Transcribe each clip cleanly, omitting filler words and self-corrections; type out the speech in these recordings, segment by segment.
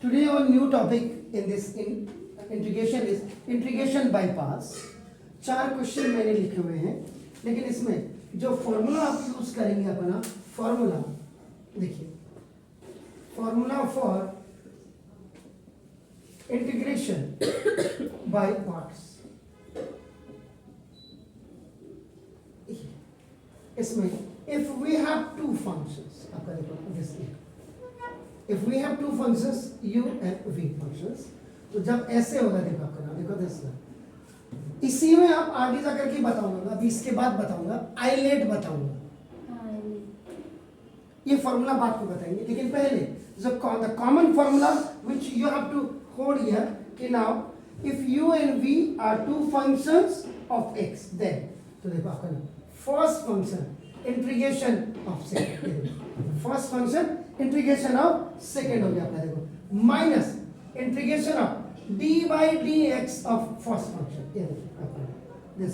Today our new topic in this integration is integration by parts. 4 question मैंने लिखे हुए हैं, लेकिन इसमें जो फॉर्मूला आप यूज करेंगे अपना फॉर्मूला देखिए, formula for integration by parts. इसमें if we have two functions, आपका देखो this if we have two functions u and v functions, तो जब ऐसे होगा देखो आपका नाम देखो this इसी में आप आगे जाकर के बताऊंगा, अभी इसके बाद बताऊंगा आइलेट बताऊंगा, ये फॉर्मूला बात को बताएंगे. लेकिन पहले जो the common formula which you have to hold here कि now if u and v are two functions of x, then तो देखो आपका नाम first function integration of second, first function integration of second हो गया आपका देखो, minus integration of d by dx of first function, ये देखो आपका दिस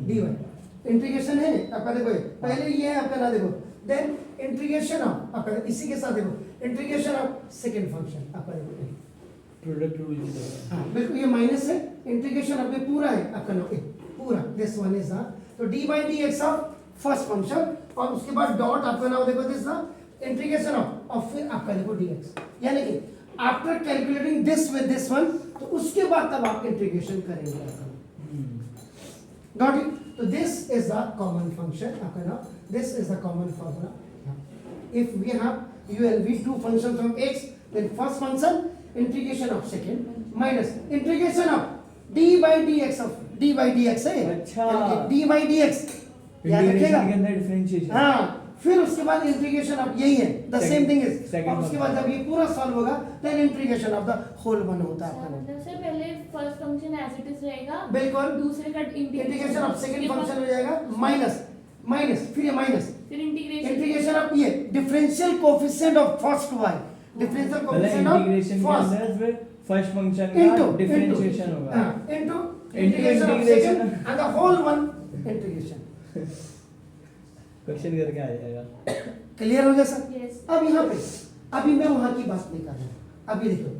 dy इंटीग्रेशन है आपका देखो, पहले ये है आपका ना देखो, देन इंटीग्रेशन ऑफ आपका इसी के साथ देखो इंटीग्रेशन ऑफ सेकंड फंक्शन आपका देखो प्रोडक्ट रूल की तरह. हाँ बिल्कुल, ये माइनस है, इंटीग्रेशन अब ये पूरा है आपका नो पूरा, दिस वन इज द तो d by dx of first function, और उसके बाद डॉट आपका नाम देखो दिस द इंटीग्रेशन ऑफ और फिर आपका देखो dx, यानी कि after calculating this with this one, तो उसके बाद तब आप इंटीग्रेशन करेंगे आपका. Got it? तो this is the common function आपका नाम, this is the common formula. If we have u and v two functions of x, then first function integration of second minus integration of d by dx of d by dx है. अच्छा. d by dx याद रखिएगा. के अंदर differentiation. हाँ, फिर उसके बाद इंटीग्रेशन ऑफ यही है, the same thing is, second और उसके बाद जब ये पूरा सॉल्व होगा then integration of the whole one होता है आपका. मतलब सर पहले first function as it is रहेगा, बिल्कुल. दूसरे का इंटीग्रेशन ऑफ सेकंड फंक्शन हो जाएगा माइनस माइनस, फिर ये माइनस फिर इंटीग्रेशन ऑफ ये differential coefficient of first y, differential coefficient of integration के फर्स्ट अंदर फिर फर्स्ट फंक्शन का into डिफरेंशिएशन होगा. into Into integration of integration. second and the whole one integration. Question करके आ जाएगा. क्लियर हो गया सर? Yes. अब यहाँ पे अभी मैं वहां की बात नहीं कर रहा हूं, अभी देखो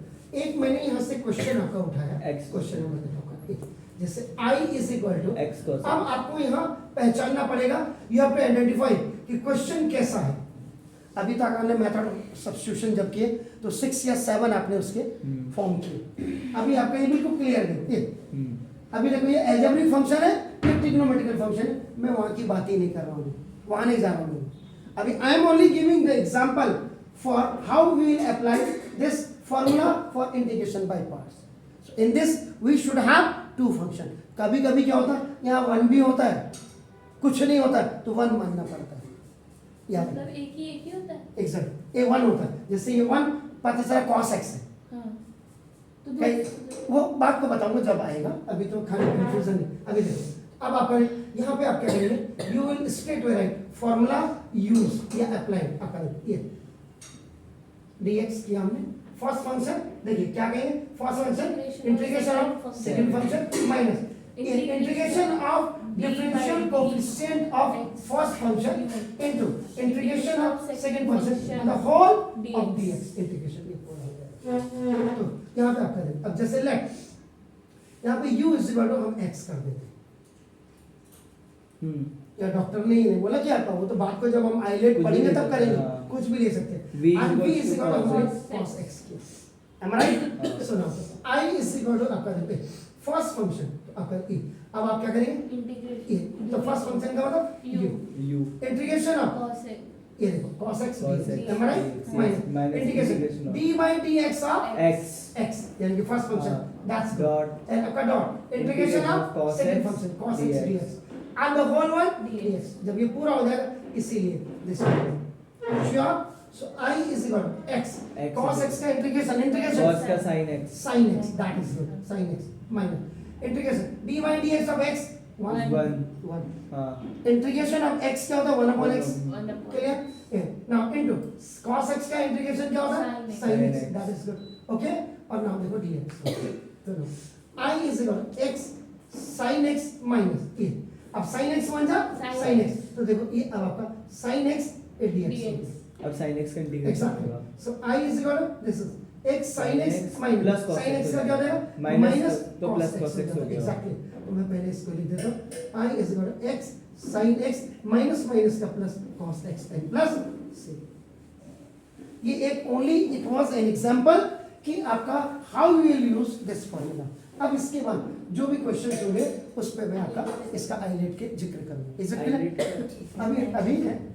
एक मैंने यहाँ से क्वेश्चन आपका उठाया, X. क्वेश्चन नंबर देखो जैसे i is equal to X को अब आपको यहाँ पहचानना पड़ेगा, यू हैव टू आइडेंटिफाई कि क्वेश्चन कैसा है. अभी तक आपने मेथड सब्स्टिट्यूशन जब किए तो 6 या 7 आपने उसके फॉर्म किए, अभी आपका ये बिल्कुल क्लियर है. ये अभी देखो ये अलजेब्रिक फंक्शन है, ये ट्रिग्नोमेट्रिकल फंक्शन है, मैं वहां की बात ही नहीं कर रहा हूँ, वहां नहीं जा रहा हूँ. अभी I am only giving the example for how we will apply this formula for integration by parts. In this we should have two function. कभी कभी क्या होता है यहाँ वन भी होता है, कुछ नहीं होता है तो वन मानना पड़ता है. याद मतलब एक ही होता है. एग्जैक्ट ये वन होता है, जैसे ये वन पता चला cos x है. हाँ. तो कई वो बात को बताऊंगा जब आएगा, अभी तो खाली कंफ्यूजन नहीं. अभी देखो अब आप करें यहाँ पे आप क्या करेंगे, you will straight way right formula use या अप्लाई आप करेंगे. ये dx किया हमने, फर्स्ट फंक्शन देखिए क्या कहेंगे, first function integration of second function minus integration of differential coefficient of first function into integration of second function and the whole of dx integration ये पूरा हो जाएगा. तो यहाँ पे आप करें, अब जैसे लेट यहाँ पे u इज इक्वल टू हम x कर देते हैं. या डॉक्टर ने ही नहीं बोला क्या आता, वो तो बात को जब हम आइलेट पढ़ेंगे तब करेंगे, कुछ भी ले सकते हैं. v is equal to cos x किया, am I right? So now I is equal to आपका देखते फर्स्ट फंक्शन आपका e, अब आप क्या करेंगे इंटीग्रेट ये, तो फर्स्ट फंक्शन का मतलब u integration of cos x ये देखो cos x Cos x, am I right? minus integration integration of d by dx of x x यानी कि first function that's dot and आपका dot integration of cos second x function cos x dx. dx and the whole one dx. जब ये पूरा हो जाएगा इसीलिए this sure. So I is equal to x cos x का इंटीग्रेशन cos का sin x sin x, that is good, sin x minus integration d by dx of x 1 1 हाँ इंटीग्रेशन ऑफ x क्या होता है 1 upon x. 1 upon clear. Now into cos x का integration क्या होता है sin x, that is good. Okay, और now देखो dx. तो I is equal to x sin x minus अब sin x बन जा sin x, तो देखो ये अब आपका sin x dx. अब sin x का इंटीग्रेशन एग्जैक्टली होगा so i is equal to this is x sin x Sin x minus plus cos sin x x हो का क्या हो जाएगा। जाएगा Minus माइनस तो plus cos x हो गया। एग्जैक्टली तो मैं पहले इसको लिख देता हूं i is equal to x sin x minus minus का plus cos x and plus c ये एक only it was an example कि आपका how you will use this formula. अब इसके बाद जो भी क्वेश्चंस होंगे उस पे मैं आपका इसका आईलेट के जिक्र करूंगा। Is it clear? अभी अभी है